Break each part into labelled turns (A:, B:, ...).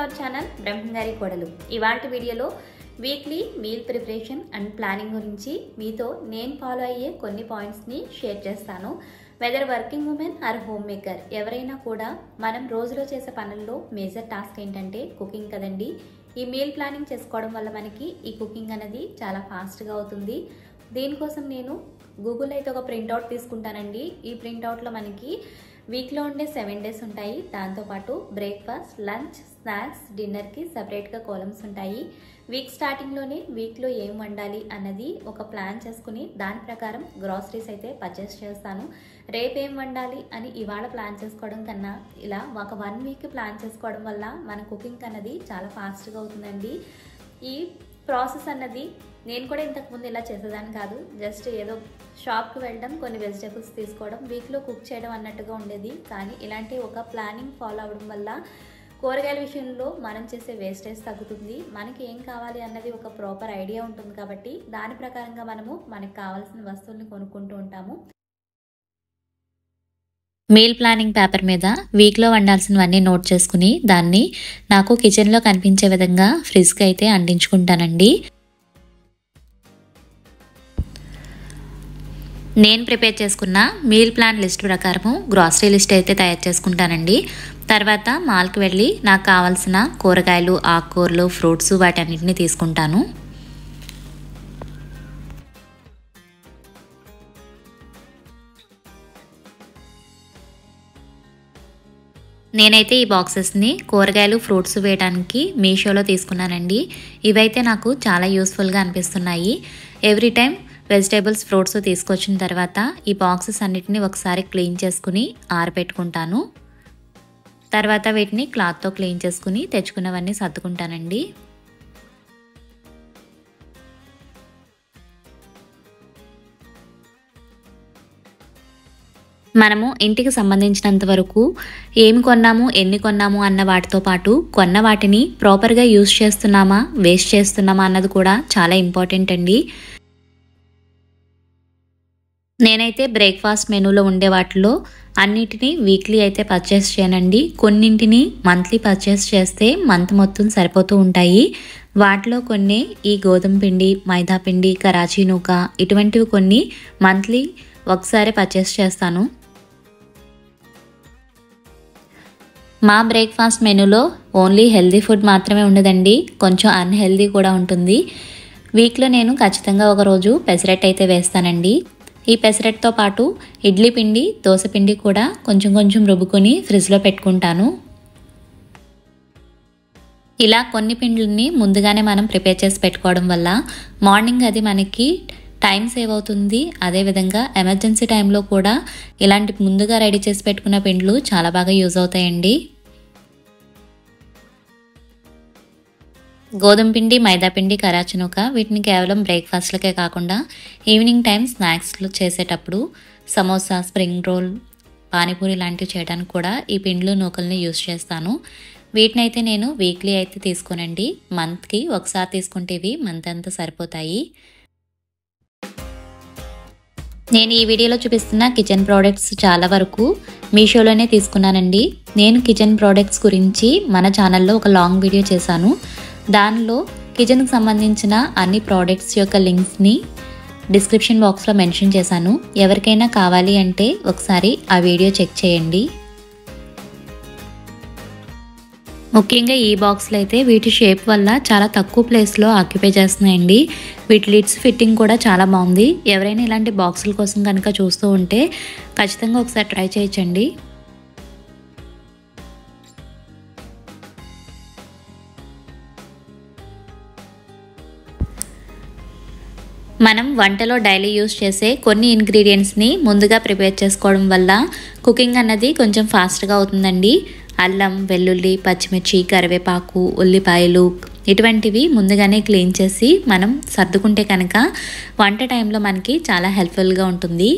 A: Our channel బ్రహ్మంగారి కోడలు. ఇవాల్టి వీడియోలో weekly meal preparation and planning గురించి మీతో నేను ఫాలో అయ్యే కొన్ని పాయింట్స్ని షేర్ చేస్తాను. Whether working women or homemaker ఎవరైనా కూడా మనం రోజులో చేసే పనుల్లో మేజర్ టాస్క్ ఏంటంటే కుకింగ్ కదండి. ఈ మీల్ ప్లానింగ్ చేసుకోవడం వల్ల మనకి ఈ కుకింగ్ అనేది చాలా ఫాస్ట్గా అవుతుంది. దీనికోసం నేను గూగుల్ అయితే ఒక ప్రింట్అవుట్ తీసుకుంటానండి. ఈ ప్రింట్అవుట్లో మనకి వీక్లో ఉండే 7 days ఉంటాయి. దాంతోపాటు బ్రేక్ఫాస్ట్, లంచ్, స్నాక్స్, డిన్నర్కి సపరేట్గా కాలమ్స్ ఉంటాయి. వీక్ స్టార్టింగ్లోనే వీక్లో ఏం వండాలి అన్నది ఒక ప్లాన్ చేసుకుని దాని ప్రకారం గ్రాసరీస్ అయితే పర్చేస్ చేస్తాను. రేపేం వండాలి అని ఇవాళ ప్లాన్ చేసుకోవడం కన్నా ఇలా ఒక 1 week ప్లాన్ చేసుకోవడం వల్ల మన కుకింగ్ అన్నది చాలా ఫాస్ట్గా అవుతుందండి. ఈ ప్రాసెస్ అన్నది నేను కూడా ఇంతకుముందు ఇలా చేసేదాన్ని కాదు. జస్ట్ ఏదో షాప్కి వెళ్ళడం, కొన్ని వెజిటేబుల్స్ తీసుకోవడం, వీక్లో కుక్ చేయడం అన్నట్టుగా ఉండేది. కానీ ఇలాంటి ఒక ప్లానింగ్ ఫాలో అవ్వడం వల్ల కూరగాయల విషయంలో మనం చేసే వేస్టేజ్ తగ్గుతుంది. మనకి ఏం కావాలి అన్నది ఒక ప్రాపర్ ఐడియా ఉంటుంది కాబట్టి దాని ప్రకారంగా మనకు కావాల్సిన వస్తువుల్ని కొనుక్కుంటూ ఉంటాము.
B: మీల్ ప్లానింగ్ పేపర్ మీద వీక్లో వండాల్సినవన్నీ నోట్ చేసుకుని దాన్ని నాకు కిచెన్లో కనిపించే విధంగా ఫ్రిడ్జ్కి అయితే అంటించుకుంటానండి. నేను ప్రిపేర్ చేసుకున్న మీల్ ప్లాన్ లిస్ట్ ప్రకారము గ్రాసరీ లిస్ట్ అయితే తయారు చేసుకుంటానండి. తర్వాత మాల్కి వెళ్ళి నాకు కావాల్సిన కూరగాయలు, ఆకుకూరలు, ఫ్రూట్స్ వాటన్నిటిని తీసుకుంటాను. నేనైతే ఈ బాక్సెస్ని కూరగాయలు, ఫ్రూట్స్ వేయడానికి మీషోలో తీసుకున్నానండి. ఇవైతే నాకు చాలా యూస్ఫుల్గా అనిపిస్తున్నాయి. ఎవ్రీ టైం వెజిటేబుల్స్, ఫ్రూట్స్ తీసుకొచ్చిన తర్వాత ఈ బాక్సెస్ అన్నిటిని ఒకసారి క్లీన్ చేసుకుని ఆరబెట్టుకుంటాను. తర్వాత వీటిని క్లాత్తో క్లీన్ చేసుకుని తెచ్చుకున్నవన్నీ సర్దుకుంటానండి. మనము ఇంటికి సంబంధించినంత వరకు ఏమి కొన్నాము, ఎన్ని కొన్నాము అన్న వాటితో పాటు కొన్న వాటిని ప్రాపర్గా యూజ్ చేస్తున్నామా, వేస్ట్ చేస్తున్నామా అన్నది కూడా చాలా ఇంపార్టెంట్ అండి. నేనైతే బ్రేక్ఫాస్ట్ మెనూలో ఉండే వాటిలో అన్నిటినీ వీక్లీ అయితే పర్చేస్ చేయనండి. కొన్నింటిని మంత్లీ పర్చేస్ చేస్తే మంత్ మొత్తం సరిపోతూ ఉంటాయి. వాటిలో కొన్ని ఈ గోధుమ పిండి, మైదా పిండి, కరాచీ నూక ఇటువంటివి కొన్ని మంత్లీ ఒకసారి పర్చేస్ చేస్తాను. మా బ్రేక్ఫాస్ట్ మెనూలో ఓన్లీ హెల్దీ ఫుడ్ మాత్రమే ఉండదండి, కొంచెం అన్హెల్దీ కూడా ఉంటుంది. వీక్లో నేను ఖచ్చితంగా ఒకరోజు పెసరట్టు అయితే వేస్తానండి. ఈ పెసరట్టుతో పాటు ఇడ్లీ పిండి, దోశ పిండి కూడా కొంచెం కొంచెం రుబ్బుకొని ఫ్రిడ్జ్లో పెట్టుకుంటాను. ఇలా కొన్ని పిండిని ముందుగానే మనం ప్రిపేర్ చేసి పెట్టుకోవడం వల్ల మార్నింగ్ అది మనకి టైం సేవ్ అవుతుంది. అదేవిధంగా ఎమర్జెన్సీ టైంలో కూడా ఇలాంటి ముందుగా రెడీ చేసి పెట్టుకున్న పిండ్లు చాలా బాగా యూజ్ అవుతాయండి. గోధుమ పిండి, మైదా పిండి, కరాచీ నూక వీటిని కేవలం బ్రేక్ఫాస్ట్లకే కాకుండా ఈవినింగ్ టైం స్నాక్స్లు చేసేటప్పుడు సమోసా, స్ప్రింగ్ రోల్, పానీపూరి లాంటివి చేయడానికి కూడా ఈ పిండ్లు, నూకల్ని యూజ్ చేస్తాను. వీటినైతే నేను వీక్లీ అయితే తీసుకోనండి. మంత్కి ఒకసారి తీసుకుంటే ఇవి మంత్ అంతా సరిపోతాయి. నేను ఈ వీడియోలో చూపిస్తున్న కిచెన్ ప్రోడక్ట్స్ చాలా వరకు మీషోలోనే తీసుకున్నానండి. నేను కిచెన్ ప్రోడక్ట్స్ గురించి మన ఛానల్లో ఒక లాంగ్ వీడియో చేశాను. దానిలో కిచెన్కి సంబంధించిన అన్ని ప్రోడక్ట్స్ యొక్క లింక్స్ని డిస్క్రిప్షన్ బాక్స్లో మెన్షన్ చేశాను. ఎవరికైనా కావాలి అంటే ఒకసారి ఆ వీడియో చెక్ చేయండి. ముఖ్యంగా ఈ బాక్స్లో అయితే వీటి షేప్ వల్ల చాలా తక్కువ ప్లేస్లో ఆక్యుపై చేస్తున్నాయండి. వీటి లిడ్స్ ఫిట్టింగ్ కూడా చాలా బాగుంది. ఎవరైనా ఇలాంటి బాక్సుల కోసం కనుక చూస్తూ ఉంటే ఖచ్చితంగా ఒకసారి ట్రై చేయొచ్చండి. మనం వంటలో డైలీ యూజ్ చేసే కొన్ని ఇంగ్రీడియంట్స్ని ముందుగా ప్రిపేర్ చేసుకోవడం వల్ల కుకింగ్ అన్నది కొంచెం ఫాస్ట్గా అవుతుందండి. అల్లం, వెల్లుల్లి, పచ్చిమిర్చి, కరివేపాకు, ఉల్లిపాయలు ఇటువంటివి ముందుగానే క్లీన్ చేసి మనం సర్దుకుంటే కనుక వంట టైంలో మనకి చాలా హెల్ప్ఫుల్గా ఉంటుంది.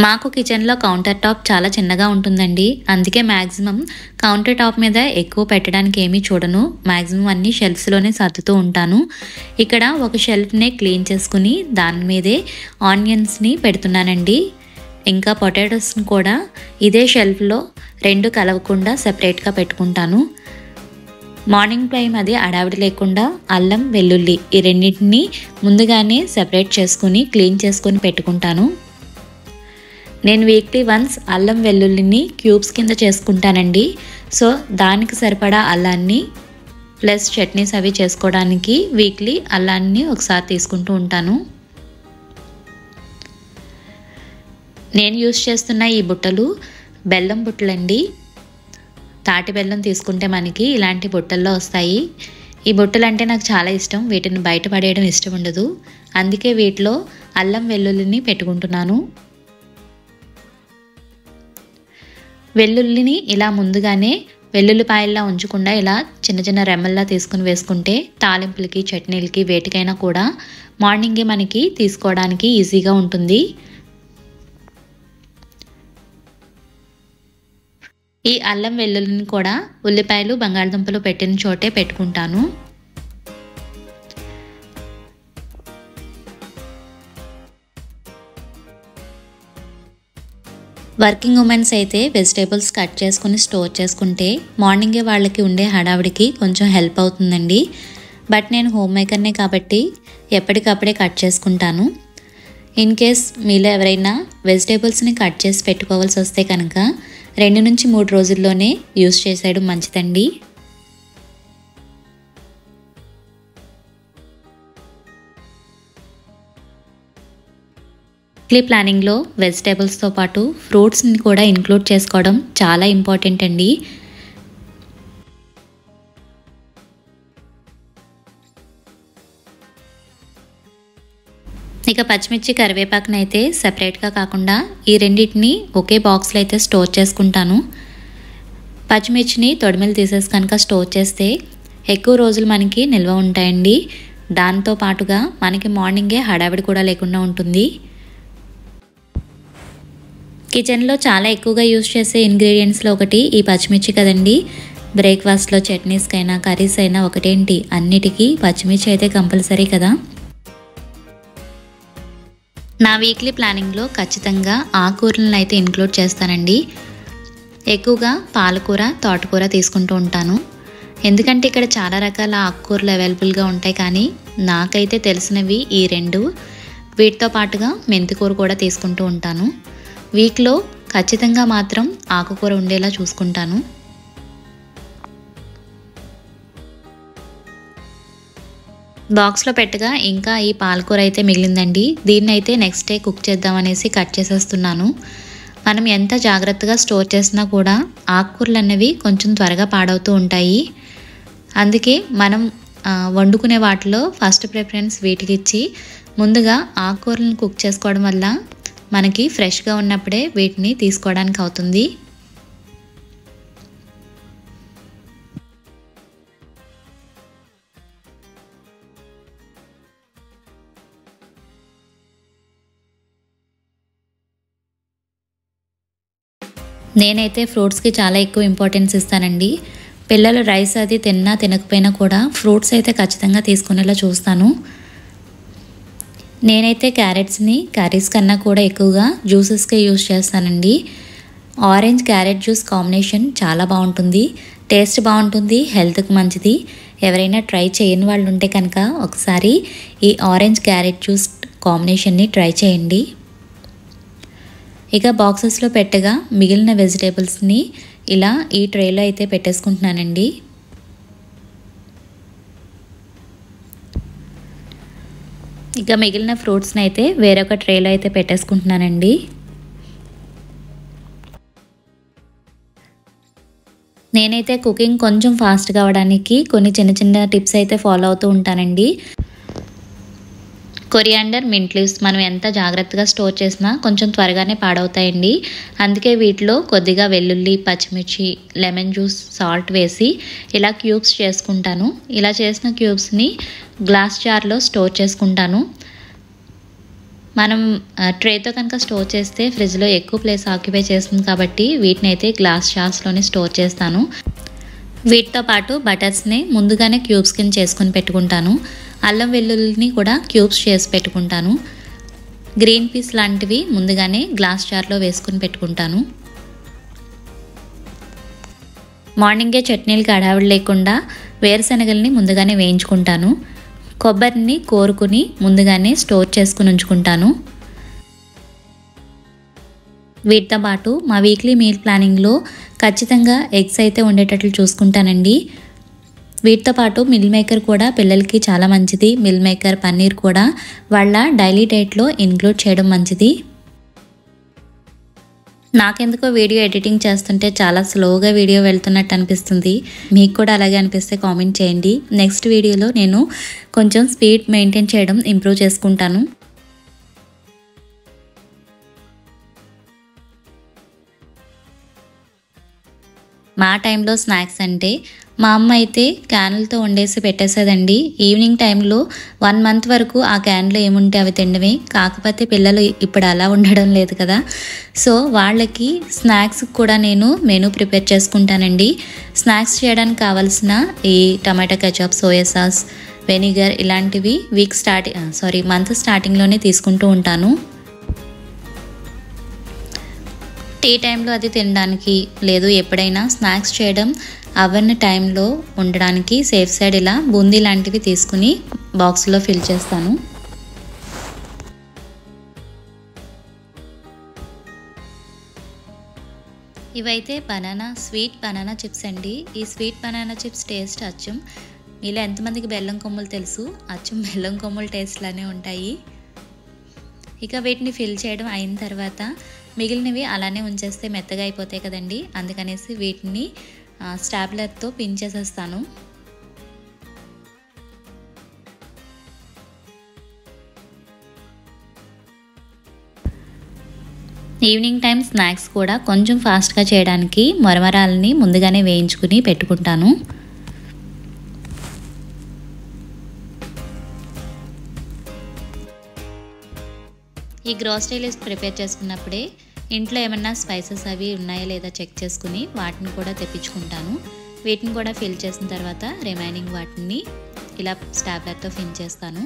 B: మాకు కిచెన్లో కౌంటర్ టాప్ చాలా చిన్నగా ఉంటుందండి. అందుకే మ్యాక్సిమం కౌంటర్ టాప్ మీద ఎక్కువ పెట్టడానికి ఏమీ చూడను. మ్యాక్సిమం అన్ని షెల్ఫ్స్లోనే సర్దుతూ ఉంటాను. ఇక్కడ ఒక షెల్ఫ్నే క్లీన్ చేసుకుని దాని మీదే ఆనియన్స్ని పెడుతున్నానండి. ఇంకా పొటాటోస్ని కూడా ఇదే షెల్ఫ్లో రెండు కలవకుండా సెపరేట్గా పెట్టుకుంటాను. మార్నింగ్ టైం అది అడావిడి లేకుండా అల్లం వెల్లుల్లి ఈ రెండింటిని ముందుగానే సెపరేట్ చేసుకుని క్లీన్ చేసుకొని పెట్టుకుంటాను. నేను వీక్లీ వన్స్ అల్లం వెల్లుల్లిని క్యూబ్స్ కింద చేసుకుంటానండి. సో దానికి సరిపడా అల్లాన్ని ప్లస్ చట్నీస్ అవి చేసుకోవడానికి వీక్లీ అల్లాన్ని ఒకసారి తీసుకుంటూ ఉంటాను. నేను యూస్ చేస్తున్న ఈ బుట్టలు బెల్లం బుట్టలండి. తాటి బెల్లం తీసుకుంటే మనకి ఇలాంటి బుట్టల్లో వస్తాయి. ఈ బుట్టలు అంటే నాకు చాలా ఇష్టం. వీటిని బయట పడేయడం ఇష్టం ఉండదు. అందుకే వీటిలో అల్లం వెల్లుల్లిని పెట్టుకుంటున్నాను. వెల్లుల్లిని ఇలా ముందుగానే వెల్లుల్లిపాయల్లా ఉంచకుండా ఇలా చిన్న చిన్న రెమ్మల్లా తీసుకుని వేసుకుంటే తాలింపులకి చట్నీలకి వేటికైనా కూడా మార్నింగే మనకి తీసుకోవడానికి ఈజీగా ఉంటుంది. ఈ అల్లం వెల్లుల్లిని కూడా ఉల్లిపాయలు బంగాళదుంపలు పెట్టిన చోటే పెట్టుకుంటాను. వర్కింగ్ ఉమెన్స్ అయితే వెజిటేబుల్స్ కట్ చేసుకుని స్టోర్ చేసుకుంటే మార్నింగే వాళ్ళకి ఉండే హడావిడికి కొంచెం హెల్ప్ అవుతుందండి. బట్ నేను హోమ్ మేకర్నే కాబట్టి ఎప్పటికప్పుడే కట్ చేసుకుంటాను. ఇన్ కేస్ మీలో ఎవరైనా వెజిటేబుల్స్ని కట్ చేసి పెట్టుకోవాల్సి వస్తే కనుక 2 నుంచి 3 రోజుల్లోనే యూస్ చేసేయడం మంచిదండి. వీక్లీ ప్లానింగ్లో వెజిటేబుల్స్తో పాటు ఫ్రూట్స్ని కూడా ఇంక్లూడ్ చేసుకోవడం చాలా ఇంపార్టెంట్ అండి. ఇక పచ్చిమిర్చి కరివేపాకుని అయితే సెపరేట్గా కాకుండా ఈ రెండింటిని ఒకే బాక్స్లో అయితే స్టోర్ చేసుకుంటాను. పచ్చిమిర్చిని తొడిమెలు తీసేసి కనుక స్టోర్ చేస్తే ఎక్కువ రోజులు మనకి నిల్వ ఉంటాయండి. దాంతో పాటుగా మనకి మార్నింగే హడావిడి కూడా లేకుండా ఉంటుంది. కిచెన్లో చాలా ఎక్కువగా యూస్ చేసే ఇంగ్రీడియంట్స్లో ఒకటి ఈ పచ్చిమిర్చి కదండి. బ్రేక్ఫాస్ట్లో చట్నీస్కైనా కర్రీస్ అయినా ఒకటేంటి అన్నిటికీ పచ్చిమిర్చి అయితే కంపల్సరీ కదా. నా వీక్లీ ప్లానింగ్లో ఖచ్చితంగా ఆకుకూరలను అయితే ఇంక్లూడ్ చేస్తానండి. ఎక్కువగా పాలకూర తోటకూర తీసుకుంటూ ఉంటాను. ఎందుకంటే ఇక్కడ చాలా రకాల ఆకుకూరలు అవైలబుల్గా ఉంటాయి. కానీ నాకైతే తెలిసినవి ఈ 2. వీటితో పాటుగా మెంతికూర కూడా తీసుకుంటూ ఉంటాను. వీక్లో ఖచ్చితంగా మాత్రం ఆకుకూర ఉండేలా చూసుకుంటాను. బాక్స్లో పెట్టగా ఇంకా ఈ పాలకూర అయితే మిగిలిందండి. దీన్ని అయితే నెక్స్ట్ డే కుక్ చేద్దామనేసి కట్ చేసేస్తున్నాను. మనం ఎంత జాగ్రత్తగా స్టోర్ చేసినా కూడా ఆకుకూరలు అన్నవి కొంచెం త్వరగా పాడవుతూ ఉంటాయి. అందుకే మనం వండుకునే వాటిలో ఫస్ట్ ప్రిఫరెన్స్ వీటికి ఇచ్చి ముందుగా ఆకుకూరలను కుక్ చేసుకోవడం వల్ల మనకి ఫ్రెష్గా ఉన్నప్పుడే వీటిని తీసుకోవడానికి అవుతుంది. నేనైతే ఫ్రూట్స్కి చాలా ఎక్కువ ఇంపార్టెన్స్ ఇస్తానండి. పిల్లలు రైస్ అది తిన్నా తినకపోయినా కూడా ఫ్రూట్స్ అయితే ఖచ్చితంగా తీసుకునేలా చూస్తాను. నేనైతే క్యారెట్స్ని కర్రీస్ కన్నా కూడా ఎక్కువగా జ్యూసెస్కే యూస్ చేస్తానండి. ఆరెంజ్ క్యారెట్ జ్యూస్ కాంబినేషన్ చాలా బాగుంటుంది. టేస్ట్ బాగుంటుంది, హెల్త్కి మంచిది. ఎవరైనా ట్రై చేయని వాళ్ళు ఉంటే కనుక ఒకసారి ఈ ఆరెంజ్ క్యారెట్ జ్యూస్ కాంబినేషన్ని ట్రై చేయండి. ఇక బాక్సెస్లో పెట్టగా మిగిలిన వెజిటేబుల్స్ని ఇలా ఈ ట్రేలో అయితే పెట్టేసుకుంటున్నానండి. ఇక మిగిలిన ఫ్రూట్స్ని అయితే వేరొక ట్రేలో అయితే పెట్టేసుకుంటున్నానండి. నేనైతే కుకింగ్ కొంచెం ఫాస్ట్గా అవ్వడానికి కొన్ని చిన్న చిన్న టిప్స్ అయితే ఫాలో అవుతూ ఉంటానండి. కొరియాండర్, మింట్ లీవ్స్ మనం ఎంత జాగ్రత్తగా స్టోర్ చేసినా కొంచెం త్వరగానే పాడవుతాయండి. అందుకే వీటిలో కొద్దిగా వెల్లుల్లి, పచ్చిమిర్చి, లెమన్ జ్యూస్, సాల్ట్ వేసి ఇలా క్యూబ్స్ చేసుకుంటాను. ఇలా చేసిన క్యూబ్స్ని గ్లాస్ జార్లో స్టోర్ చేసుకుంటాను. మనం ట్రేతో కనుక స్టోర్ చేస్తే ఫ్రిడ్జ్లో ఎక్కువ ప్లేస్ ఆక్యుపై చేస్తుంది కాబట్టి వీటిని అయితే గ్లాస్ జార్స్లోనే స్టోర్ చేస్తాను. వీటితో పాటు బటర్స్ని ముందుగానే క్యూబ్స్ కింద చేసుకొని పెట్టుకుంటాను. అల్లం వెల్లుల్లిని కూడా క్యూబ్స్ చేసి పెట్టుకుంటాను. గ్రీన్ పీస్ లాంటివి ముందుగానే గ్లాస్ జార్లో వేసుకుని పెట్టుకుంటాను. మార్నింగే చట్నీలకి హడావిడి లేకుండా వేరుశనగల్ని ముందుగానే వేయించుకుంటాను. కొబ్బరిని కోరుకుని ముందుగానే స్టోర్ చేసుకుని ఉంచుకుంటాను. వీటితో పాటు మా వీక్లీ మీల్ ప్లానింగ్లో ఖచ్చితంగా ఎగ్స్ అయితే ఉండేటట్లు చూసుకుంటానండి. వీటితో పాటు మిల్ మేకర్ కూడా పిల్లలకి చాలా మంచిది. మిల్ మేకర్, పన్నీర్ కూడా వాళ్ళ డైలీ డైట్లో ఇంక్లూడ్ చేయడం మంచిది. నాకెందుకో వీడియో ఎడిటింగ్ చేస్తుంటే చాలా స్లోగా వీడియో వెళ్తున్నట్టు అనిపిస్తుంది. మీకు కూడా అలాగే అనిపిస్తే కామెంట్ చేయండి. నెక్స్ట్ వీడియోలో నేను కొంచెం స్పీడ్ మెయింటైన్ చేయడం ఇంప్రూవ్ చేసుకుంటాను. మా టైంలో స్నాక్స్ అంటే మా అమ్మ అయితే క్యాన్లతో వండేసి పెట్టేసేదండి. ఈవినింగ్ టైంలో 1 మంత్ వరకు ఆ క్యాన్లో ఏముంటే అవి తినడమే. కాకపోతే పిల్లలు ఇప్పుడు అలా ఉండడం లేదు కదా, సో వాళ్ళకి స్నాక్స్ కూడా నేను మెనూ ప్రిపేర్ చేసుకుంటానండి. స్నాక్స్ చేయడానికి కావాల్సిన ఈ టమాటా కెచప్, సోయా సాస్, వెనిగర్ ఇలాంటివి మంత్ స్టార్టింగ్లోనే తీసుకుంటూ ఉంటాను. టీ టైంలో అది తినడానికి, లేదు ఎప్పుడైనా స్నాక్స్ చేయడం అవ్వని టైంలో ఉండడానికి సేఫ్ సైడ్ ఇలా బూందీ లాంటివి తీసుకుని బాక్స్లో ఫిల్ చేస్తాను. ఇవైతే స్వీట్ బనానా చిప్స్ అండి. ఈ స్వీట్ బనానా చిప్స్ టేస్ట్ అచ్చం మీలో ఎంతమందికి బెల్లం కొమ్ములు తెలుసు, అచ్చం బెల్లం కొమ్ముల టేస్ట్లానే ఉంటాయి. ఇక వీటిని ఫిల్ చేయడం అయిన తర్వాత మిగిలినవి అలానే ఉంచేస్తే మెత్తగా అయిపోతాయి కదండి, అందుకనేసి వీటిని స్టాప్లర్తో పిన్ చేసేస్తాను. ఈవినింగ్ టైం స్నాక్స్ కూడా కొంచెం ఫాస్ట్గా చేయడానికి మరమరాలని ముందుగానే వేయించుకుని పెట్టుకుంటాను. ఈ గ్రోసరీ లిస్ట్ ప్రిపేర్ చేసుకున్నప్పుడే ఇంట్లో ఏమన్నా స్పైసెస్ అవి ఉన్నాయా లేదా చెక్ చేసుకుని వాటిని కూడా తెప్పించుకుంటాను. వీటిని కూడా ఫిల్ చేసిన తర్వాత రిమైనింగ్ వాటిని ఇలా స్టాప్లర్తో ఫిల్ చేస్తాను.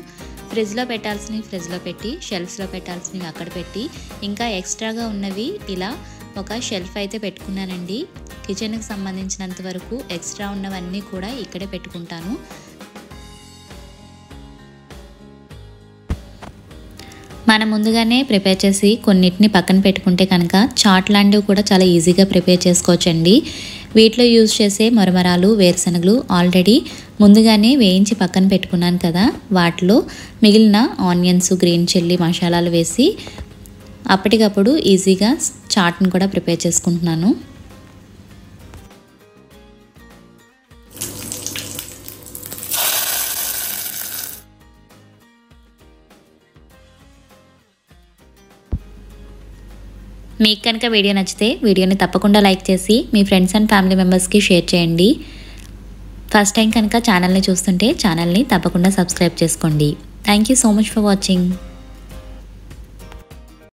B: ఫ్రిడ్జ్లో పెట్టాల్సినవి ఫ్రిడ్జ్లో పెట్టి, షెల్ఫ్స్లో పెట్టాల్సినవి అక్కడ పెట్టి, ఇంకా ఎక్స్ట్రాగా ఉన్నవి ఇలా ఒక షెల్ఫ్ అయితే పెట్టుకున్నానండి. కిచెన్కి సంబంధించినంత వరకు ఎక్స్ట్రా ఉన్నవన్నీ కూడా ఇక్కడే పెట్టుకుంటాను. మనం ముందుగానే ప్రిపేర్ చేసి కొన్నిటిని పక్కన పెట్టుకుంటే కనుక చాట్ లాంటివి కూడా చాలా ఈజీగా ప్రిపేర్ చేసుకోవచ్చండి. వీటిలో యూజ్ చేసే మరమరాలు, వేరుశనగలు ఆల్రెడీ ముందుగానే వేయించి పక్కన పెట్టుకున్నాను కదా, వాటిలో మిగిలిన ఆనియన్స్, గ్రీన్ చిల్లీ మసాలాలు వేసి అప్పటికప్పుడు ఈజీగా చాట్ని కూడా ప్రిపేర్ చేసుకుంటున్నాను. మీకు కనుక వీడియో నచ్చితే వీడియోని తప్పకుండా లైక్ చేసి మీ ఫ్రెండ్స్ అండ్ ఫ్యామిలీ మెంబర్స్కి షేర్ చేయండి. ఫస్ట్ టైం కనుక ఛానల్ని చూస్తుంటే ఛానల్ని తప్పకుండా సబ్స్క్రైబ్ చేసుకోండి. Thank you so much for watching.